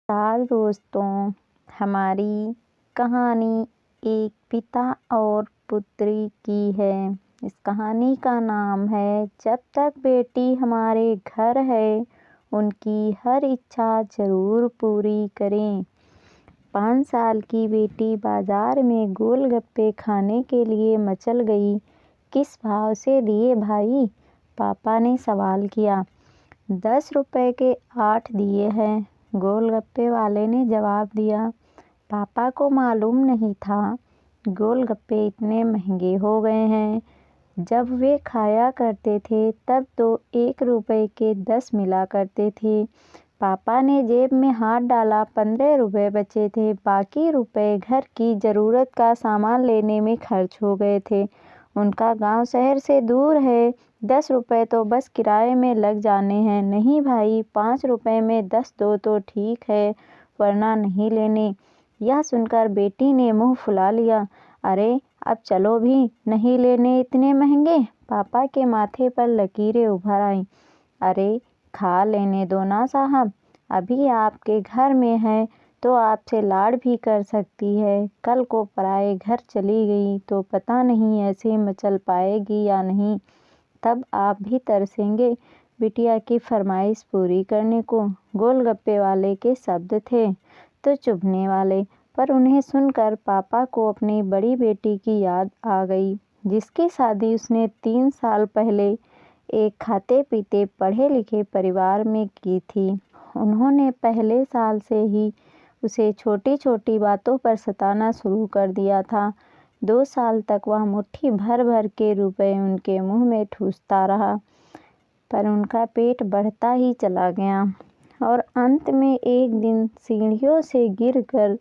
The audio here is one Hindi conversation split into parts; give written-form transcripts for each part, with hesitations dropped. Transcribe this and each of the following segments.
नमस्कार दोस्तों, हमारी कहानी एक पिता और पुत्री की है। इस कहानी का नाम है जब तक बेटी हमारे घर है, उनकी हर इच्छा जरूर पूरी करें। 5 साल की बेटी बाजार में गोलगप्पे खाने के लिए मचल गई। किस भाव से दिए भाई? पापा ने सवाल किया। 10 रुपए के 8 दिए हैं, गोलगप्पे वाले ने जवाब दिया। पापा को मालूम नहीं था गोलगप्पे इतने महंगे हो गए हैं। जब वे खाया करते थे तब तो 1 रुपए के 10 मिला करते थे। पापा ने जेब में हाथ डाला, 15 रुपए बचे थे। बाकी रुपए घर की ज़रूरत का सामान लेने में खर्च हो गए थे। उनका गांव शहर से दूर है, 10 रुपए तो बस किराए में लग जाने हैं। नहीं भाई, 5 रुपए में 10 दो तो ठीक है, वरना नहीं लेने। यह सुनकर बेटी ने मुंह फुला लिया। अरे अब चलो भी, नहीं लेने इतने महंगे। पापा के माथे पर लकीरें उभर आईं। अरे खा लेने दो ना साहब, अभी आपके घर में है तो आपसे लाड़ भी कर सकती है। कल को पराए घर चली गई तो पता नहीं ऐसे मचल पाएगी या नहीं, तब आप भी तरसेंगे बिटिया की फरमाइश पूरी करने को। गोलगप्पे वाले के शब्द थे तो चुभने वाले, पर उन्हें सुनकर पापा को अपनी बड़ी बेटी की याद आ गई, जिसकी शादी उसने 3 साल पहले एक खाते पीते पढ़े लिखे परिवार में की थी। उन्होंने पहले साल से ही उसे छोटी छोटी बातों पर सताना शुरू कर दिया था। 2 साल तक वह मुट्ठी भर भर के रुपए उनके मुंह में ठूसता रहा, पर उनका पेट बढ़ता ही चला गया और अंत में एक दिन सीढ़ियों से गिरकर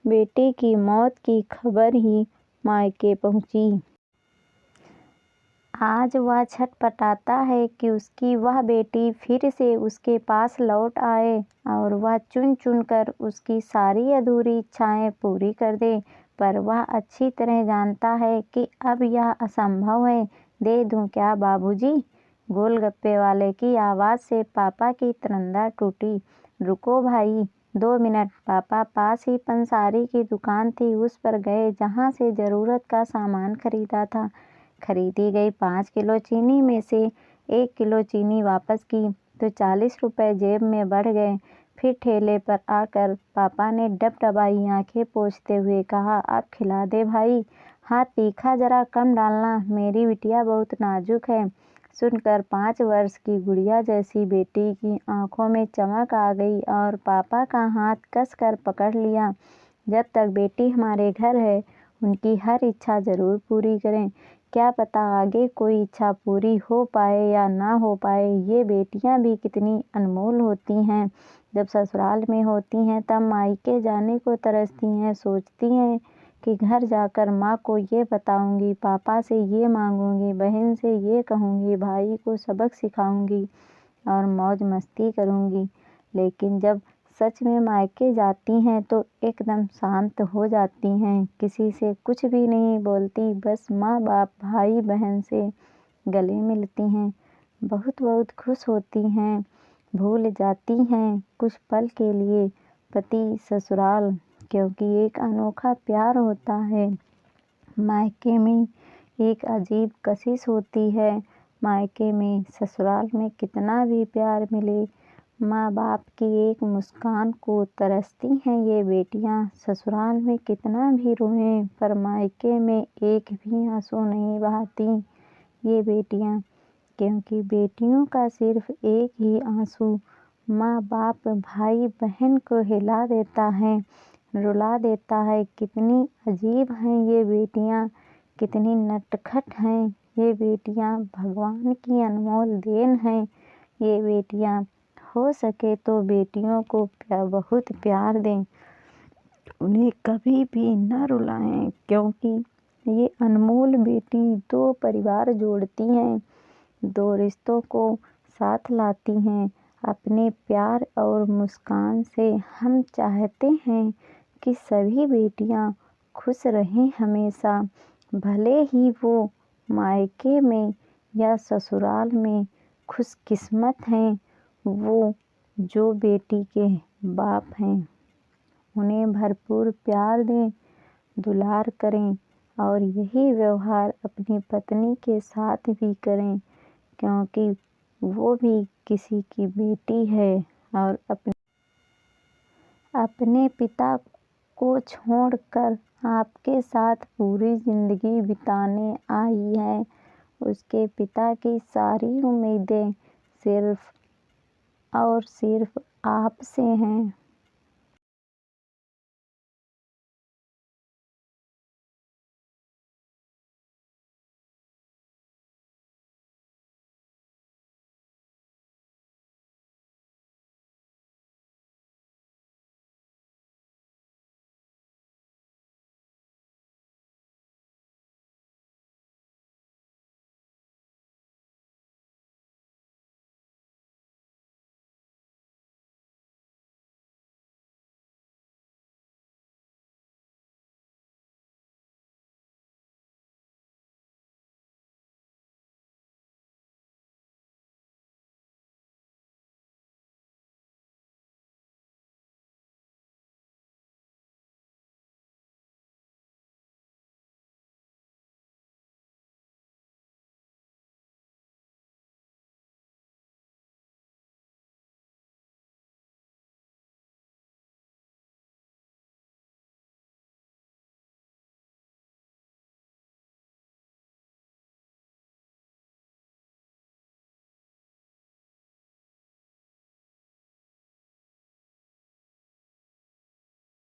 बेटे की मौत की खबर ही मायके पहुंची। आज वह छटपटाता है कि उसकी वह बेटी फिर से उसके पास लौट आए और वह चुन चुन कर उसकी सारी अधूरी इच्छाएं पूरी कर दे, पर वह अच्छी तरह जानता है कि अब यह असंभव है। दे दूं क्या बाबूजी? गोलगप्पे वाले की आवाज़ से पापा की तरंदा टूटी। रुको भाई, 2 मिनट। पापा पास ही पंसारी की दुकान थी, उस पर गए जहाँ से ज़रूरत का सामान खरीदा था। खरीदी गई 5 किलो चीनी में से 1 किलो चीनी वापस की तो 40 रुपए जेब में बढ़ गए। फिर ठेले पर आकर पापा ने डबडबाई आंखें पोंछते हुए कहा, अब खिला दे भाई। हाँ, तीखा जरा कम डालना, मेरी बिटिया बहुत नाजुक है। सुनकर 5 वर्ष की गुड़िया जैसी बेटी की आंखों में चमक आ गई और पापा का हाथ कसकर पकड़ लिया। जब तक बेटी हमारे घर है, उनकी हर इच्छा जरूर पूरी करें। क्या पता आगे कोई इच्छा पूरी हो पाए या ना हो पाए। ये बेटियां भी कितनी अनमोल होती हैं। जब ससुराल में होती हैं तब मायके जाने को तरसती हैं, सोचती हैं कि घर जाकर माँ को ये बताऊंगी, पापा से ये मांगूंगी, बहन से ये कहूंगी, भाई को सबक सिखाऊंगी और मौज मस्ती करूंगी। लेकिन जब सच में मायके जाती हैं तो एकदम शांत हो जाती हैं, किसी से कुछ भी नहीं बोलती, बस माँ बाप भाई बहन से गले मिलती हैं, बहुत बहुत खुश होती हैं, भूल जाती हैं कुछ पल के लिए पति ससुराल, क्योंकि एक अनोखा प्यार होता है। मायके में एक अजीब कशिश होती है। मायके में ससुराल में कितना भी प्यार मिले, माँ बाप की एक मुस्कान को तरसती हैं ये बेटियाँ। ससुराल में कितना भी रोएं पर मायके में एक भी आंसू नहीं बहाती ये बेटियाँ, क्योंकि बेटियों का सिर्फ एक ही आंसू माँ बाप भाई बहन को हिला देता है, रुला देता है। कितनी अजीब हैं ये बेटियाँ, कितनी नटखट हैं ये बेटियाँ, भगवान की अनमोल देन हैं ये बेटियाँ। हो सके तो बेटियों को बहुत प्यार दें, उन्हें कभी भी न रुलाएं, क्योंकि ये अनमोल बेटी 2 परिवार जोड़ती हैं, 2 रिश्तों को साथ लाती हैं। अपने प्यार और मुस्कान से हम चाहते हैं कि सभी बेटियां खुश रहें हमेशा, भले ही वो मायके में या ससुराल में खुशकिस्मत हैं वो जो बेटी के बाप हैं। उन्हें भरपूर प्यार दें, दुलार करें और यही व्यवहार अपनी पत्नी के साथ भी करें, क्योंकि वो भी किसी की बेटी है और अपने पिता को छोड़कर आपके साथ पूरी ज़िंदगी बिताने आई है। उसके पिता की सारी उम्मीदें सिर्फ और सिर्फ आपसे हैं।